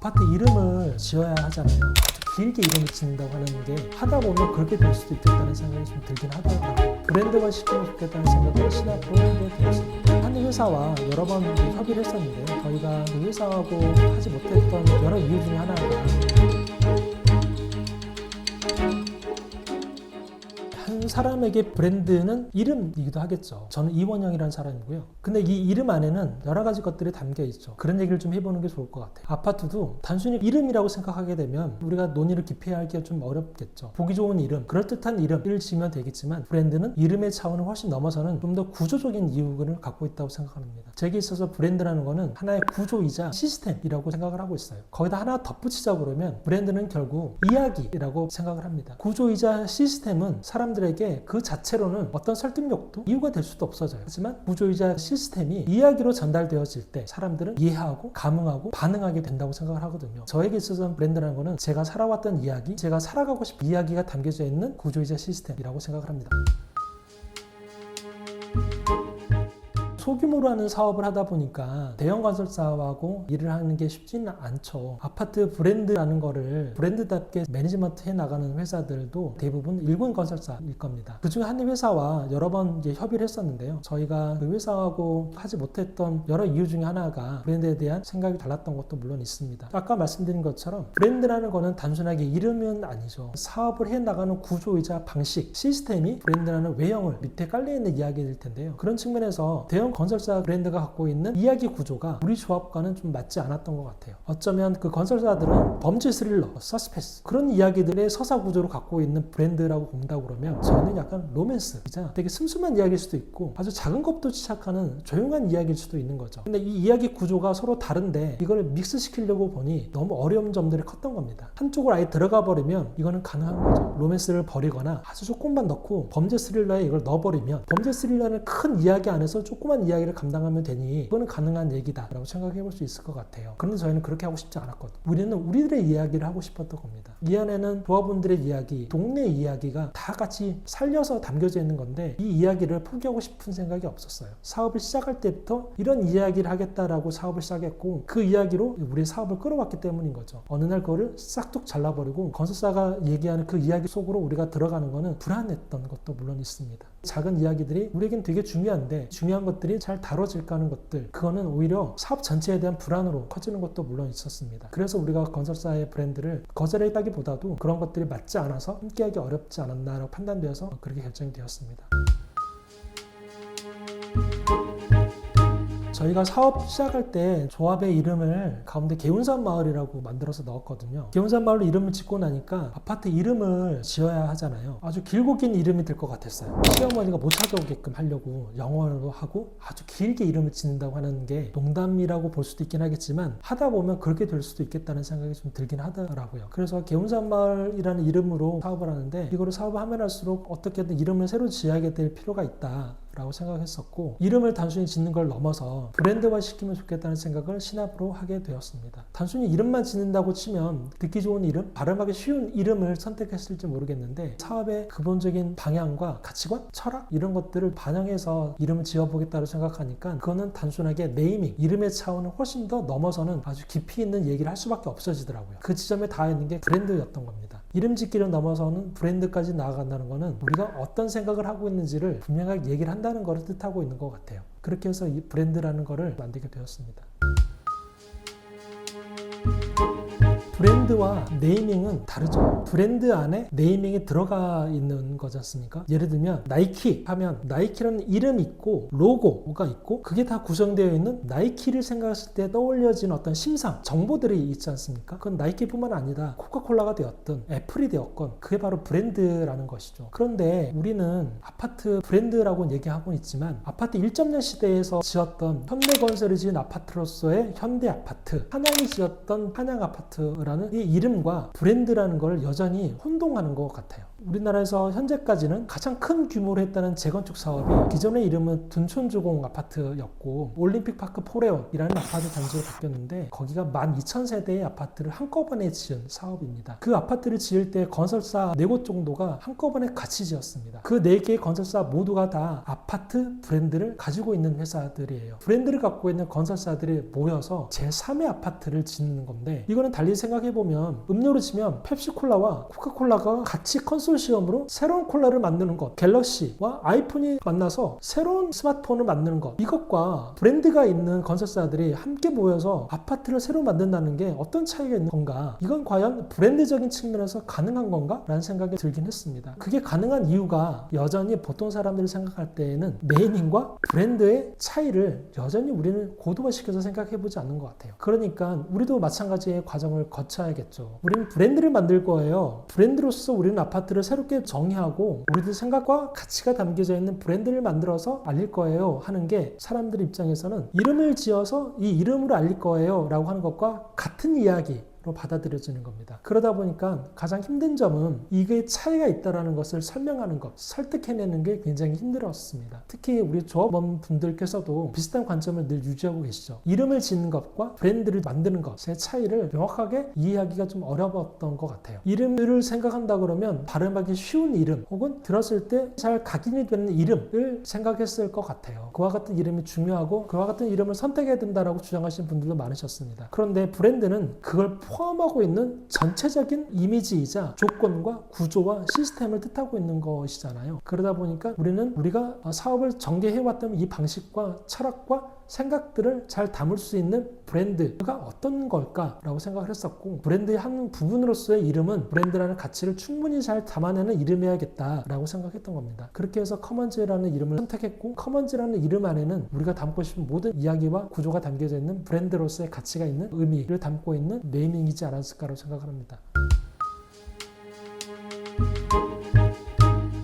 아파트 이름을 지어야 하잖아요. 길게 이름을 짓는다고 하는 게 하다 보면 그렇게 될 수도 있겠다는 생각이 좀 들긴 하더라고요. 브랜드화 시키면 좋겠다는 생각을 신앞으로 하게 되었습니다. 한 회사와 여러 번 협의를 했었는데요. 저희가 그 회사하고 하지 못했던 여러 이유 중에 하나가 한 사람에게 브랜드는 이름이기도 하겠죠. 저는 이원영이라는 사람이고요. 근데 이 이름 안에는 여러 가지 것들이 담겨 있죠. 그런 얘기를 좀 해보는 게 좋을 것 같아요. 아파트도 단순히 이름이라고 생각하게 되면 우리가 논의를 깊이 하기가 좀 어렵겠죠. 보기 좋은 이름, 그럴듯한 이름을 지으면 되겠지만 브랜드는 이름의 차원을 훨씬 넘어서는 좀 더 구조적인 이유를 갖고 있다고 생각합니다. 제게 있어서 브랜드라는 거는 하나의 구조이자 시스템이라고 생각을 하고 있어요. 거기다 하나 덧붙이자 그러면 브랜드는 결국 이야기라고 생각을 합니다. 구조이자 시스템은 사람들에게 그 자체로는 어떤 설득력도 이유가 될 수도 없어져요. 하지만 구조이자 시스템이 이야기로 전달되어질 때 사람들은 이해하고 감흥하고 반응하게 된다고 생각을 하거든요. 저에게 있어서는 브랜드라는 거는 제가 살아왔던 이야기, 제가 살아가고 싶은 이야기가 담겨져 있는 구조이자 시스템이라고 생각을 합니다. 소규모로 하는 사업을 하다 보니까 대형 건설사하고 일을 하는 게 쉽지는 않죠. 아파트 브랜드라는 거를 브랜드답게 매니지먼트 해나가는 회사들도 대부분 일군 건설사일 겁니다. 그중에 한 회사와 여러 번 이제 협의를 했었는데요. 저희가 그 회사하고 하지 못했던 여러 이유 중에 하나가 브랜드에 대한 생각이 달랐던 것도 물론 있습니다. 아까 말씀드린 것처럼 브랜드라는 거는 단순하게 이름은 아니죠. 사업을 해나가는 구조이자 방식, 시스템이 브랜드라는 외형을 밑에 깔려있는 이야기일 텐데요. 그런 측면에서 대형 건설사 브랜드가 갖고 있는 이야기 구조가 우리 조합과는 좀 맞지 않았던 것 같아요. 어쩌면 그 건설사들은 범죄 스릴러, 서스펜스 그런 이야기들의 서사 구조를 갖고 있는 브랜드라고 본다고 그러면 저는 약간 로맨스이자 되게 슴슴한 이야기일 수도 있고 아주 작은 것부터 시작하는 조용한 이야기일 수도 있는 거죠. 근데 이 이야기 구조가 서로 다른데 이걸 믹스시키려고 보니 너무 어려운 점들이 컸던 겁니다. 한쪽을 아예 들어가 버리면 이거는 가능한 거죠. 로맨스를 버리거나 아주 조금만 넣고 범죄 스릴러에 이걸 넣어버리면 범죄 스릴러는 큰 이야기 안에서 조그만 이야기를 감당하면 되니 이거는 가능한 얘기다 라고 생각해 볼 수 있을 것 같아요. 그런데 저희는 그렇게 하고 싶지 않았거든요. 우리는 우리들의 이야기를 하고 싶었던 겁니다. 이 안에는 조합원들의 이야기, 동네 이야기가 다 같이 살려서 담겨져 있는 건데 이 이야기를 포기하고 싶은 생각이 없었어요. 사업을 시작할 때부터 이런 이야기를 하겠다라고 사업을 시작했고 그 이야기로 우리의 사업을 끌어왔기 때문인 거죠. 어느 날 그거를 싹둑 잘라버리고 건설사가 얘기하는 그 이야기 속으로 우리가 들어가는 거는 불안했던 것도 물론 있습니다. 작은 이야기들이 우리에겐 되게 중요한데 중요한 것들이 잘 다뤄질까 하는 것들 그거는 오히려 사업 전체에 대한 불안으로 커지는 것도 물론 있었습니다. 그래서 우리가 건설사의 브랜드를 거절했다기보다도 그런 것들이 맞지 않아서 함께하기 어렵지 않았나라고 판단되어서 그렇게 결정이 되었습니다. 저희가 사업 시작할 때 조합의 이름을 가운데 개운산 마을이라고 만들어서 넣었거든요. 개운산 마을로 이름을 짓고 나니까 아파트 이름을 지어야 하잖아요. 아주 길고 긴 이름이 될 것 같았어요. 시어머니가 못 찾아오게끔 하려고 영어로 하고 아주 길게 이름을 짓는다고 하는 게 농담이라고 볼 수도 있긴 하겠지만 하다 보면 그렇게 될 수도 있겠다는 생각이 좀 들긴 하더라고요. 그래서 개운산 마을이라는 이름으로 사업을 하는데 이거를 사업을 하면 할수록 어떻게든 이름을 새로 지어야 될 필요가 있다 라고 생각했었고 이름을 단순히 짓는 걸 넘어서 브랜드화 시키면 좋겠다는 생각을 신압으로 하게 되었습니다. 단순히 이름만 짓는다고 치면 듣기 좋은 이름, 발음하기 쉬운 이름을 선택했을지 모르겠는데 사업의 기본적인 방향과 가치관, 철학 이런 것들을 반영해서 이름을 지어보겠다고 생각하니까 그거는 단순하게 네이밍, 이름의 차원을 훨씬 더 넘어서는 아주 깊이 있는 얘기를 할 수밖에 없어지더라고요. 그 지점에 닿아 있는 게 브랜드였던 겁니다. 이름 짓기를 넘어서는 브랜드까지 나아간다는 것은 우리가 어떤 생각을 하고 있는지를 분명하게 얘기를 한다는 것을 뜻하고 있는 것 같아요. 그렇게 해서 이 브랜드라는 것을 만들게 되었습니다. 브랜드와 네이밍은 다르죠. 브랜드 안에 네이밍이 들어가 있는 거지 않습니까? 예를 들면 나이키 하면 나이키라는 이름이 있고 로고가 있고 그게 다 구성되어 있는 나이키를 생각했을 때 떠올려지는 어떤 심상, 정보들이 있지 않습니까? 그건 나이키뿐만 아니라 코카콜라가 되었든 애플이 되었건 그게 바로 브랜드라는 것이죠. 그런데 우리는 아파트 브랜드라고 얘기하고 있지만 아파트 1.0 시대에서 지었던 현대건설이 지은 아파트로서의 현대아파트, 한양이 지었던 한양아파트 라는 이 이름과 브랜드라는 걸 여전히 혼동하는 것 같아요. 우리나라에서 현재까지는 가장 큰 규모로 했다는 재건축 사업이 기존의 이름은 둔촌주공 아파트였고 올림픽파크 포레온이라는 아파트 단지로 바뀌었는데 거기가 12,000세대의 아파트를 한꺼번에 지은 사업입니다. 그 아파트를 지을 때 건설사 4곳 정도가 한꺼번에 같이 지었습니다. 그 4개의 건설사 모두가 다 아파트 브랜드를 가지고 있는 회사들이에요. 브랜드를 갖고 있는 건설사들이 모여서 제3의 아파트를 짓는 건데 이거는 달리 생각해보면 음료로 치면 펩시콜라와 코카콜라가 같이 컨소시엄으로 새로운 콜라를 만드는 것, 갤럭시와 아이폰이 만나서 새로운 스마트폰을 만드는 것, 이것과 브랜드가 있는 건설사들이 함께 모여서 아파트를 새로 만든다는 게 어떤 차이가 있는 건가? 이건 과연 브랜드적인 측면에서 가능한 건가? 라는 생각이 들긴 했습니다. 그게 가능한 이유가 여전히 보통 사람들이 생각할 때에는 네이밍과 브랜드의 차이를 여전히 우리는 고도화시켜서 생각해보지 않는 것 같아요. 그러니까 우리도 마찬가지의 과정을 거쳐야겠죠. 우리는 브랜드를 만들 거예요. 브랜드로서 우리는 아파트를 새롭게 정의하고 우리들 생각과 가치가 담겨져 있는 브랜드를 만들어서 알릴 거예요 하는 게 사람들 입장에서는 이름을 지어서 이 이름으로 알릴 거예요 라고 하는 것과 같은 이야기 받아들여지는 겁니다. 그러다 보니까 가장 힘든 점은 이게 차이가 있다는 것을 설명하는 것, 설득해내는 게 굉장히 힘들었습니다. 특히 우리 조합원분들께서도 비슷한 관점을 늘 유지하고 계시죠. 이름을 짓는 것과 브랜드를 만드는 것의 차이를 명확하게 이해하기가 좀 어려웠던 것 같아요. 이름을 생각한다 그러면 발음하기 쉬운 이름 혹은 들었을 때 잘 각인이 되는 이름을 생각했을 것 같아요. 그와 같은 이름이 중요하고 그와 같은 이름을 선택해야 된다고 주장하시는 분들도 많으셨습니다. 그런데 브랜드는 그걸 포함하고 있는 전체적인 이미지이자 조건과 구조와 시스템을 뜻하고 있는 것이잖아요. 그러다 보니까 우리는 우리가 사업을 전개해왔던 이 방식과 철학과 생각들을 잘 담을 수 있는 브랜드가 어떤 걸까라고 생각을 했었고 브랜드의 한 부분으로서의 이름은 브랜드라는 가치를 충분히 잘 담아내는 이름이어야겠다라고 생각했던 겁니다. 그렇게 해서 커먼즈라는 이름을 선택했고 커먼즈라는 이름 안에는 우리가 담고 싶은 모든 이야기와 구조가 담겨져 있는 브랜드로서의 가치가 있는 의미를 담고 있는 네이밍이지 않았을까라고 생각을 합니다.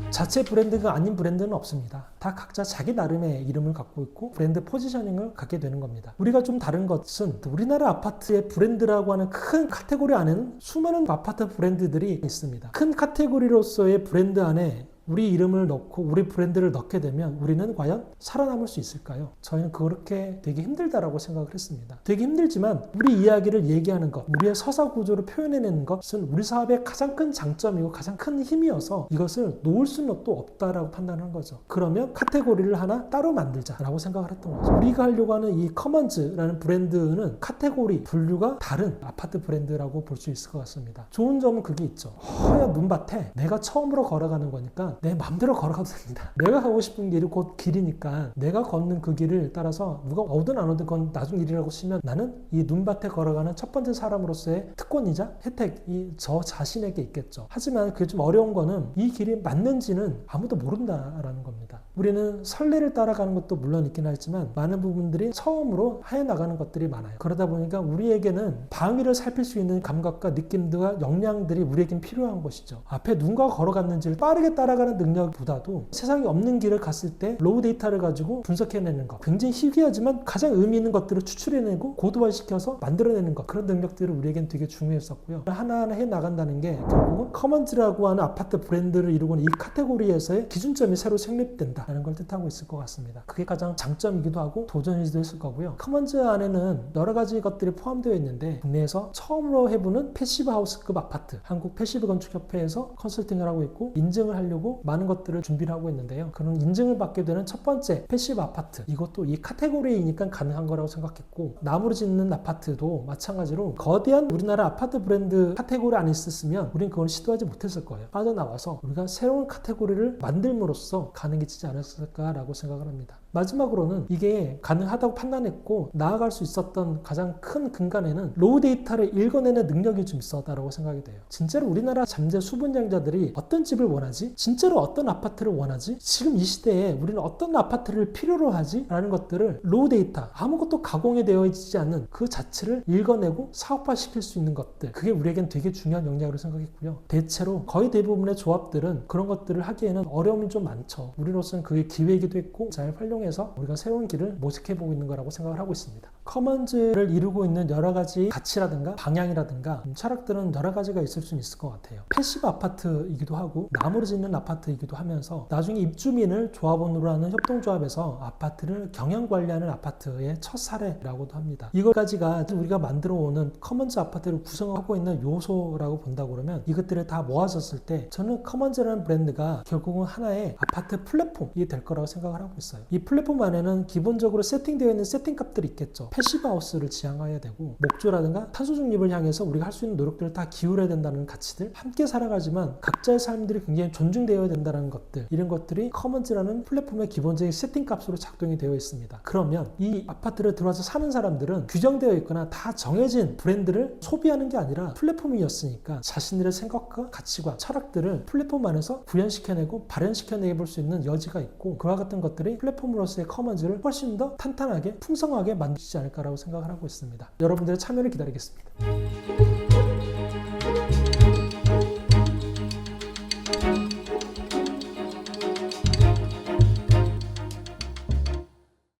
자체 브랜드가 아닌 브랜드는 없습니다. 다 각자 자기 나름의 이름을 갖고 있고 브랜드 포지셔닝을 갖게 되는 겁니다. 우리가 좀 다른 것은 우리나라 아파트의 브랜드라고 하는 큰 카테고리 안에는 수많은 아파트 브랜드들이 있습니다. 큰 카테고리로서의 브랜드 안에 우리 이름을 넣고 우리 브랜드를 넣게 되면 우리는 과연 살아남을 수 있을까요? 저희는 그렇게 되게 힘들다라고 생각을 했습니다. 되게 힘들지만 우리 이야기를 얘기하는 것, 우리의 서사 구조를 표현해내는 것은 우리 사업의 가장 큰 장점이고 가장 큰 힘이어서 이것을 놓을 수는 또 없다라고 판단한 거죠. 그러면 카테고리를 하나 따로 만들자라고 생각을 했던 거죠. 우리가 하려고 하는 이 커먼즈라는 브랜드는 카테고리, 분류가 다른 아파트 브랜드라고 볼 수 있을 것 같습니다. 좋은 점은 그게 있죠. 허연 눈밭에 내가 처음으로 걸어가는 거니까 내 마음대로 걸어가도 됩니다. 내가 가고 싶은 길이 곧 길이니까 내가 걷는 그 길을 따라서 누가 오든 안 오든 그건 나중 일이라고 치면 나는 이 눈밭에 걸어가는 첫 번째 사람으로서의 특권이자 혜택이 저 자신에게 있겠죠. 하지만 그게 좀 어려운 거는 이 길이 맞는지는 아무도 모른다라는 겁니다. 우리는 선례를 따라가는 것도 물론 있긴 하지만 많은 부분들이 처음으로 해나가는 것들이 많아요. 그러다 보니까 우리에게는 방위를 살필 수 있는 감각과 느낌과 역량들이 우리에겐 필요한 것이죠. 앞에 누군가 걸어갔는지를 빠르게 따라가는 능력보다도 세상에 없는 길을 갔을 때 로우 데이터를 가지고 분석해내는 것, 굉장히 희귀하지만 가장 의미 있는 것들을 추출해내고 고도화시켜서 만들어내는 것, 그런 능력들을 우리에겐 되게 중요했었고요. 하나하나 해나간다는 게 결국은 커먼즈라고 하는 아파트 브랜드를 이루고 있는 이 카테고리에서의 기준점이 새로 성립된다는 걸 뜻하고 있을 것 같습니다. 그게 가장 장점이기도 하고 도전이기도 했을 거고요. 커먼즈 안에는 여러 가지 것들이 포함되어 있는데 국내에서 처음으로 해보는 패시브 하우스급 아파트, 한국 패시브 건축협회에서 컨설팅을 하고 있고 인증을 하려고 많은 것들을 준비를 하고 있는데요. 그런 인증을 받게 되는 첫 번째 패시브 아파트, 이것도 이 카테고리이니까 가능한 거라고 생각했고 나무로 짓는 아파트도 마찬가지로 거대한 우리나라 아파트 브랜드 카테고리 안에 있었으면 우린 그걸 시도하지 못했을 거예요. 빠져나와서 우리가 새로운 카테고리를 만들므로써 가능해지지 않았을까라고 생각을 합니다. 마지막으로는 이게 가능하다고 판단했고 나아갈 수 있었던 가장 큰 근간에는 로우 데이터를 읽어내는 능력이 좀 있었다고 생각이 돼요. 진짜로 우리나라 잠재 수분양자들이 어떤 집을 원하지? 진짜로 어떤 아파트를 원하지? 지금 이 시대에 우리는 어떤 아파트를 필요로 하지? 라는 것들을 로우 데이터, 아무것도 가공이 되어 있지 않는 그 자체를 읽어내고 사업화시킬 수 있는 것들, 그게 우리에겐 되게 중요한 역량으로 생각했고요. 대체로 거의 대부분의 조합들은 그런 것들을 하기에는 어려움이 좀 많죠. 우리로서는 그게 기회이기도 했고 잘 활용해서 우리가 새로운 길을 모색해보고 있는 거라고 생각을 하고 있습니다. 커먼즈를 이루고 있는 여러 가지 가치라든가 방향이라든가 철학들은 여러 가지가 있을 수는 있을 것 같아요. 패시브 아파트이기도 하고 나무로 짓는 아파트이기도 하면서 나중에 입주민을 조합원으로 하는 협동조합에서 아파트를 경영 관리하는 아파트의 첫 사례라고도 합니다. 이것까지가 우리가 만들어오는 커먼즈 아파트를 구성하고 있는 요소라고 본다고 그러면 이것들이 다 모아졌을 때 저는 커먼즈라는 브랜드가 결국은 하나의 아파트 플랫폼이 될 거라고 생각을 하고 있어요. 이 플랫폼 안에는 기본적으로 세팅되어 있는 세팅값들이 있겠죠. 패시브 하우스를 지향해야 되고 목조라든가 탄소 중립을 향해서 우리가 할 수 있는 노력들을 다 기울여야 된다는 가치들, 함께 살아가지만 각자의 삶들이 굉장히 존중되어야 된다는 것들, 이런 것들이 커먼즈라는 플랫폼의 기본적인 세팅값으로 작동이 되어 있습니다. 그러면 이 아파트를 들어와서 사는 사람들은 규정되어 있거나 다 정해진 브랜드를 소비하는 게 아니라 플랫폼이었으니까 자신들의 생각과 가치관, 철학들을 플랫폼 안에서 구현시켜내고 발현시켜내 볼 수 있는 여지가 있고, 그와 같은 것들이 플랫폼으로서의 커먼즈를 훨씬 더 탄탄하게 풍성하게 만들지 않을까라고 생각을 하고 있습니다. 여러분들의 참여를 기다리겠습니다.